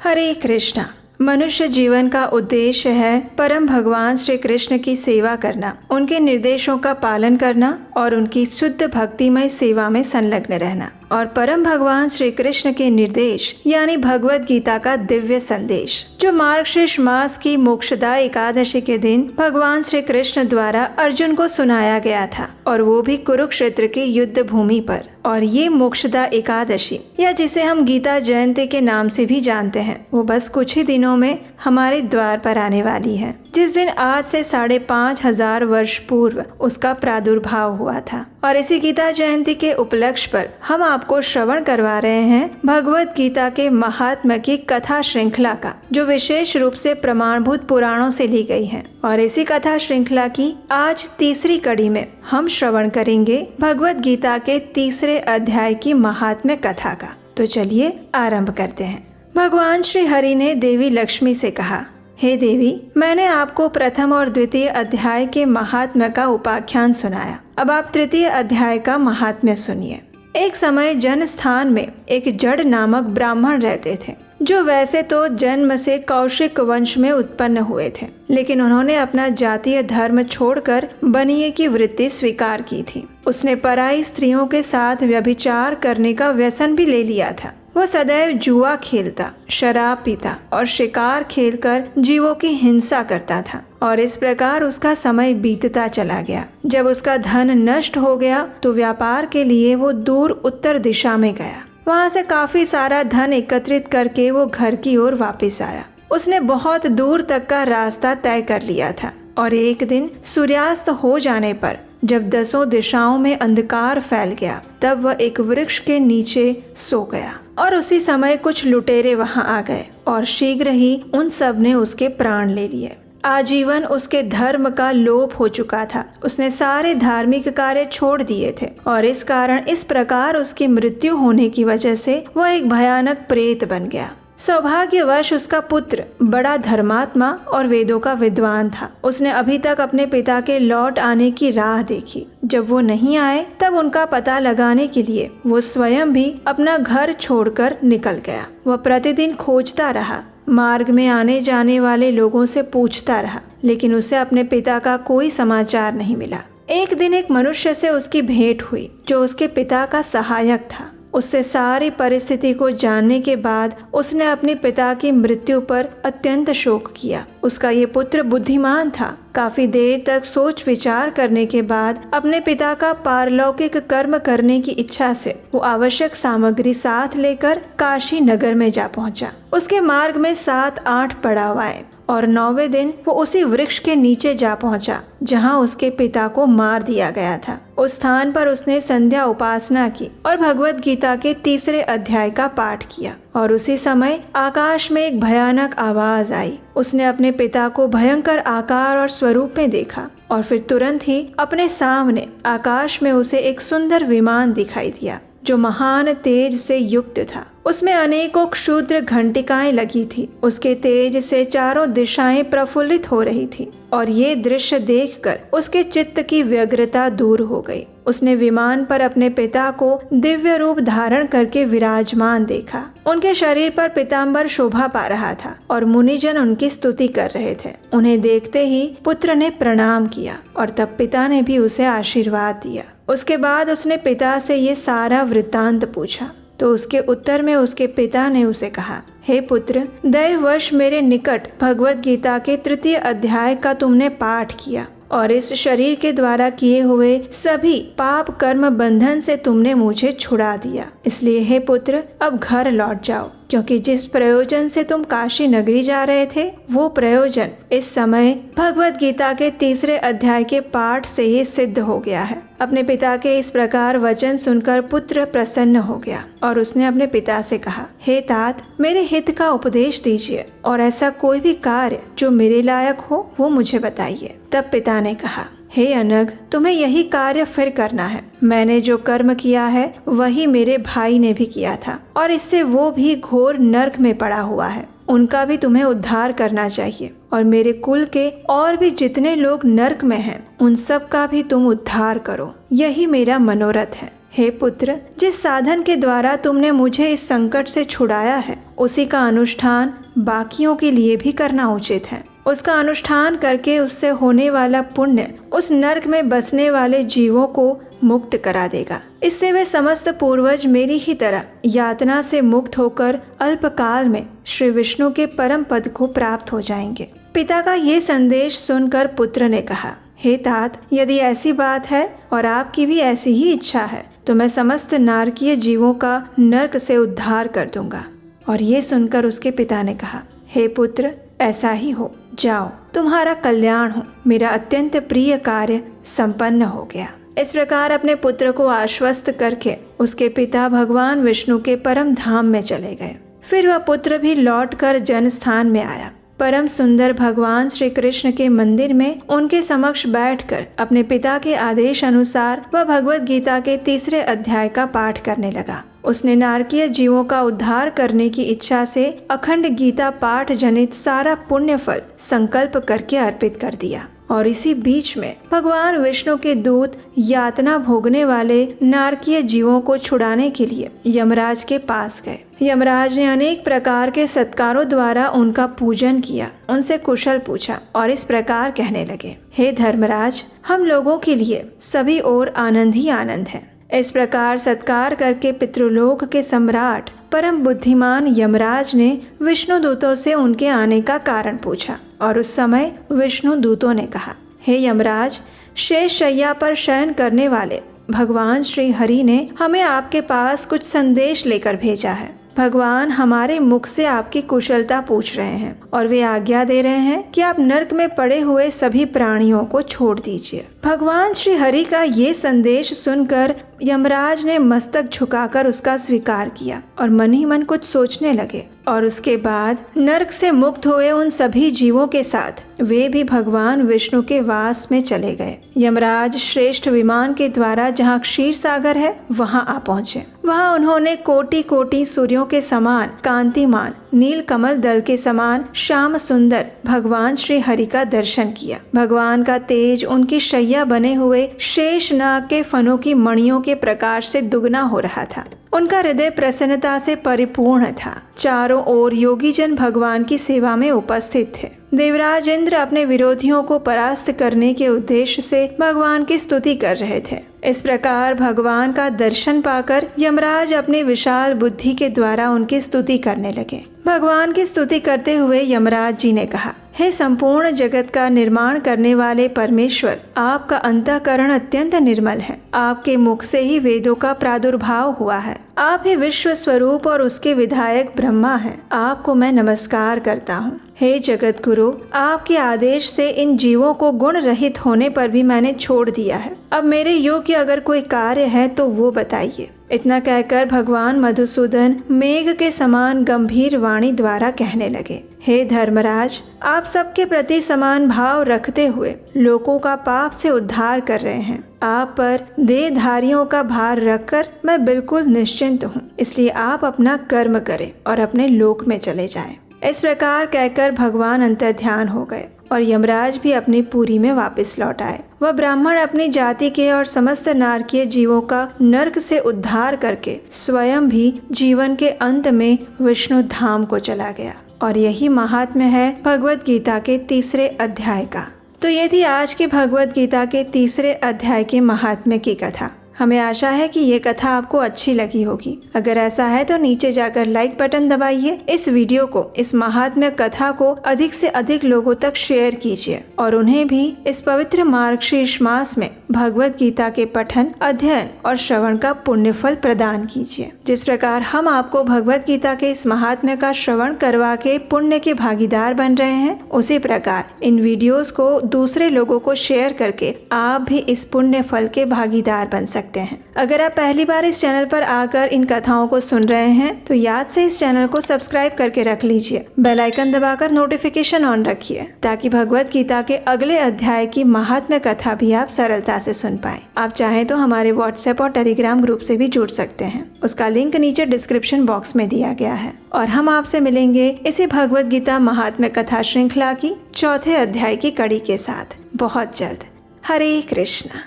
हरे कृष्णा। मनुष्य जीवन का उद्देश्य है परम भगवान श्री कृष्ण की सेवा करना, उनके निर्देशों का पालन करना और उनकी शुद्ध भक्तिमय सेवा में संलग्न रहना। और परम भगवान श्री कृष्ण के निर्देश यानी भगवत गीता का दिव्य संदेश जो मार्गशीर्ष मास की मोक्षदा एकादशी के दिन भगवान श्री कृष्ण द्वारा अर्जुन को सुनाया गया था, और वो भी कुरुक्षेत्र की युद्ध भूमि पर। और ये मोक्षदा एकादशी या जिसे हम गीता जयंती के नाम से भी जानते हैं, वो बस कुछ ही दिनों में हमारे द्वार पर आने वाली है, जिस दिन आज से 5,500 वर्ष पूर्व उसका प्रादुर्भाव हुआ था। और इसी गीता जयंती के उपलक्ष्य पर हम आपको श्रवण करवा रहे हैं भगवत गीता के महात्म्य की कथा श्रृंखला का, जो विशेष रूप से प्रमाणभूत पुराणों से ली गई है। और इसी कथा श्रृंखला की आज तीसरी कड़ी में हम श्रवण करेंगे भगवत गीता के तीसरे अध्याय की महात्म्य कथा का। तो चलिए आरंभ करते हैं। भगवान श्री हरि ने देवी लक्ष्मी से कहा, हे देवी, मैंने आपको प्रथम और द्वितीय अध्याय के महात्म्य का उपाख्यान सुनाया। अब आप तृतीय अध्याय का महात्म्य सुनिए। एक समय जन स्थान में एक जड़ नामक ब्राह्मण रहते थे, जो वैसे तो जन्म से कौशिक वंश में उत्पन्न हुए थे, लेकिन उन्होंने अपना जातीय धर्म छोड़कर बनिए की वृत्ति स्वीकार की थी। उसने पराई स्त्रियों के साथ व्यभिचार करने का व्यसन भी ले लिया था। वह सदैव जुआ खेलता, शराब पीता और शिकार खेलकर जीवों की हिंसा करता था, और इस प्रकार उसका समय बीतता चला गया। जब उसका धन नष्ट हो गया तो व्यापार के लिए वो दूर उत्तर दिशा में गया। वहाँ से काफी सारा धन एकत्रित करके वो घर की ओर वापस आया। उसने बहुत दूर तक का रास्ता तय कर लिया था, और एक दिन सूर्यास्त हो जाने पर जब 10 दिशाओं में अंधकार फैल गया, तब वह एक वृक्ष के नीचे सो गया। और उसी समय कुछ लुटेरे वहां आ गए और शीघ्र ही उन सब ने उसके प्राण ले लिए। आजीवन उसके धर्म का लोप हो चुका था। उसने सारे धार्मिक कार्य छोड़ दिए थे, और इस कारण इस प्रकार उसकी मृत्यु होने की वजह से वह एक भयानक प्रेत बन गया। सौभाग्यवश उसका पुत्र बड़ा धर्मात्मा और वेदों का विद्वान था। उसने अभी तक अपने पिता के लौट आने की राह देखी। जब वो नहीं आए तब उनका पता लगाने के लिए वो स्वयं भी अपना घर छोड़कर निकल गया। वह प्रतिदिन खोजता रहा, मार्ग में आने जाने वाले लोगों से पूछता रहा, लेकिन उसे अपने पिता का कोई समाचार नहीं मिला। एक दिन एक मनुष्य से उसकी भेंट हुई, जो उसके पिता का सहायक था। उससे सारी परिस्थिति को जानने के बाद उसने अपने पिता की मृत्यु पर अत्यंत शोक किया। उसका ये पुत्र बुद्धिमान था। काफी देर तक सोच विचार करने के बाद अपने पिता का पारलौकिक कर्म करने की इच्छा से वो आवश्यक सामग्री साथ लेकर काशी नगर में जा पहुंचा। उसके मार्ग में 7-8 पड़ाव आए, और 9वें दिन वो उसी वृक्ष के नीचे जा पहुंचा जहां उसके पिता को मार दिया गया था। उस स्थान पर उसने संध्या उपासना की और भगवत गीता के तीसरे अध्याय का पाठ किया। और उसी समय आकाश में एक भयानक आवाज आई। उसने अपने पिता को भयंकर आकार और स्वरूप में देखा, और फिर तुरंत ही अपने सामने आकाश में उसे एक सुंदर विमान दिखाई दिया, जो महान तेज से युक्त था। उसमें अनेकों क्षुद्र घंटिकाएं लगी थी। उसके तेज से चारों दिशाएं प्रफुल्लित हो रही थी, और ये दृश्य देखकर उसके चित्त की व्यग्रता दूर हो गई। उसने विमान पर अपने पिता को दिव्य रूप धारण करके विराजमान देखा। उनके शरीर पर पीताम्बर शोभा पा रहा था, और मुनिजन उनकी स्तुति कर रहे थे। उन्हें देखते ही पुत्र ने प्रणाम किया, और तब पिता ने भी उसे आशीर्वाद दिया। उसके बाद उसने पिता से ये सारा वृत्तांत पूछा, तो उसके उत्तर में उसके पिता ने उसे कहा, हे पुत्र, दैववश मेरे निकट भगवत गीता के तृतीय अध्याय का तुमने पाठ किया, और इस शरीर के द्वारा किए हुए सभी पाप कर्म बंधन से तुमने मुझे छुड़ा दिया। इसलिए हे पुत्र, अब घर लौट जाओ, क्योंकि जिस प्रयोजन से तुम काशी नगरी जा रहे थे, वो प्रयोजन इस समय भगवत गीता के तीसरे अध्याय के पाठ से ही सिद्ध हो गया है। अपने पिता के इस प्रकार वचन सुनकर पुत्र प्रसन्न हो गया, और उसने अपने पिता से कहा, हे तात, मेरे हित का उपदेश दीजिए, और ऐसा कोई भी कार्य जो मेरे लायक हो वो मुझे बताइए। तब पिता ने कहा, हे अनग, तुम्हें यही कार्य फिर करना है। मैंने जो कर्म किया है वही मेरे भाई ने भी किया था, और इससे वो भी घोर नर्क में पड़ा हुआ है। उनका भी तुम्हें उद्धार करना चाहिए, और मेरे कुल के और भी जितने लोग नर्क में हैं उन सब का भी तुम उद्धार करो। यही मेरा मनोरथ है। हे पुत्र, जिस साधन के द्वारा तुमने मुझे इस संकट से छुड़ाया है उसी का अनुष्ठान बाकियों के लिए भी करना उचित है। उसका अनुष्ठान करके उससे होने वाला पुण्य उस नरक में बसने वाले जीवों को मुक्त करा देगा। इससे वे समस्त पूर्वज मेरी ही तरह यातना से मुक्त होकर अल्पकाल में श्री विष्णु के परम पद को प्राप्त हो जाएंगे। पिता का ये संदेश सुनकर पुत्र ने कहा, हे तात, यदि ऐसी बात है और आपकी भी ऐसी ही इच्छा है तो मैं समस्त नारकीय जीवों का नरक से उद्धार कर दूंगा। और ये सुनकर उसके पिता ने कहा, हे पुत्र, ऐसा ही हो, जाओ, तुम्हारा कल्याण हो, मेरा अत्यंत प्रिय कार्य संपन्न हो गया। इस प्रकार अपने पुत्र को आश्वस्त करके उसके पिता भगवान विष्णु के परम धाम में चले गए। फिर वह पुत्र भी लौटकर जनस्थान में आया। परम सुंदर भगवान श्री कृष्ण के मंदिर में उनके समक्ष बैठकर अपने पिता के आदेश अनुसार वह भगवत गीता के 3 अध्याय का पाठ करने लगा। उसने नारकीय जीवों का उद्धार करने की इच्छा से अखंड गीता पाठ जनित सारा पुण्य फल संकल्प करके अर्पित कर दिया। और इसी बीच में भगवान विष्णु के दूत यातना भोगने वाले नारकीय जीवों को छुड़ाने के लिए यमराज के पास गए। यमराज ने अनेक प्रकार के सत्कारों द्वारा उनका पूजन किया, उनसे कुशल पूछा और इस प्रकार कहने लगे, हे धर्मराज, हम लोगों के लिए सभी ओर आनंद ही आनंद है। इस प्रकार सत्कार करके पितृलोक के सम्राट परम बुद्धिमान यमराज ने विष्णु दूतों से उनके आने का कारण पूछा। और उस समय विष्णु दूतों ने कहा, हे यमराज, शेष शैया पर शयन करने वाले भगवान श्री हरि ने हमें आपके पास कुछ संदेश लेकर भेजा है। भगवान हमारे मुख से आपकी कुशलता पूछ रहे हैं और वे आज्ञा दे रहे हैं कि आप नरक में पड़े हुए सभी प्राणियों को छोड़ दीजिए। भगवान श्री हरि का ये संदेश सुनकर यमराज ने मस्तक झुकाकर उसका स्वीकार किया और मन ही मन कुछ सोचने लगे। और उसके बाद नरक से मुक्त हुए उन सभी जीवों के साथ वे भी भगवान विष्णु के वास में चले गए। यमराज श्रेष्ठ विमान के द्वारा जहाँ क्षीर सागर है वहाँ आ पहुँचे। वहाँ उन्होंने कोटि कोटि सूर्यों के समान कांतिमान नील कमल दल के समान श्याम सुंदर भगवान श्री हरि का दर्शन किया। भगवान का तेज उनकी शैया बने हुए शेष नाग के फनों की मणियों के प्रकाश से दुगना हो रहा था। उनका हृदय प्रसन्नता से परिपूर्ण था। चारों ओर योगी जन भगवान की सेवा में उपस्थित थे। देवराज इंद्र अपने विरोधियों को परास्त करने के उद्देश्य से भगवान की स्तुति कर रहे थे। इस प्रकार भगवान का दर्शन पाकर यमराज अपनी विशाल बुद्धि के द्वारा उनकी स्तुति करने लगे। भगवान की स्तुति करते हुए यमराज जी ने कहा, हे संपूर्ण जगत का निर्माण करने वाले परमेश्वर, आपका अंतःकरण अत्यंत निर्मल है। आपके मुख से ही वेदों का प्रादुर्भाव हुआ है। आप ही विश्व स्वरूप और उसके विधायक ब्रह्मा हैं। आपको मैं नमस्कार करता हूँ। हे जगत गुरु, आपके आदेश से इन जीवों को गुण रहित होने पर भी मैंने छोड़ दिया है। अब मेरे योग्य अगर कोई कार्य है तो वो बताइए। इतना कहकर भगवान मधुसूदन मेघ के समान गंभीर वाणी द्वारा कहने लगे, हे धर्मराज, आप सबके प्रति समान भाव रखते हुए लोगों का पाप से उद्धार कर रहे हैं। आप पर देहधारियों का भार रखकर मैं बिल्कुल निश्चिंत हूँ। इसलिए आप अपना कर्म करें और अपने लोक में चले जाएं। इस प्रकार कहकर भगवान अंतर्ध्यान हो गए और यमराज भी अपनी पुरी में वापस लौट आए। वह ब्राह्मण अपनी जाति के और समस्त नारकीय जीवों का नरक से उद्धार करके स्वयं भी जीवन के अंत में विष्णु धाम को चला गया। और यही महात्म्य है भगवत गीता के 3 अध्याय का। तो ये थी आज की भगवत गीता के 3 अध्याय के महात्म्य की कथा। हमें आशा है कि ये कथा आपको अच्छी लगी होगी। अगर ऐसा है तो नीचे जाकर लाइक बटन दबाइए। इस वीडियो को, इस महात्म्य कथा को अधिक से अधिक लोगों तक शेयर कीजिए और उन्हें भी इस पवित्र मार्गशीर्ष मास में भगवत गीता के पठन, अध्ययन और श्रवण का पुण्य फल प्रदान कीजिए। जिस प्रकार हम आपको भगवत गीता के इस महात्म्य का श्रवण करवा के पुण्य के भागीदार बन रहे हैं, उसी प्रकार इन वीडियोस को दूसरे लोगों को शेयर करके आप भी इस पुण्य फल के भागीदार बन सकते हैं। अगर आप पहली बार इस चैनल पर आकर इन कथाओं को सुन रहे हैं तो याद से इस चैनल को सब्सक्राइब करके रख लीजिए। बेल आइकन दबाकर नोटिफिकेशन ऑन रखिए ताकि भगवत गीता के अगले अध्याय की महात्म्य कथा भी आप सरलता से सुन पाए। आप चाहें तो हमारे व्हाट्सएप और टेलीग्राम ग्रुप से भी जुड़ सकते हैं। उसका लिंक नीचे डिस्क्रिप्शन बॉक्स में दिया गया है। और हम आपसे मिलेंगे इसी भगवत गीता महात्म्य कथा श्रृंखला की 4थे अध्याय की कड़ी के साथ बहुत जल्द। हरे कृष्णा।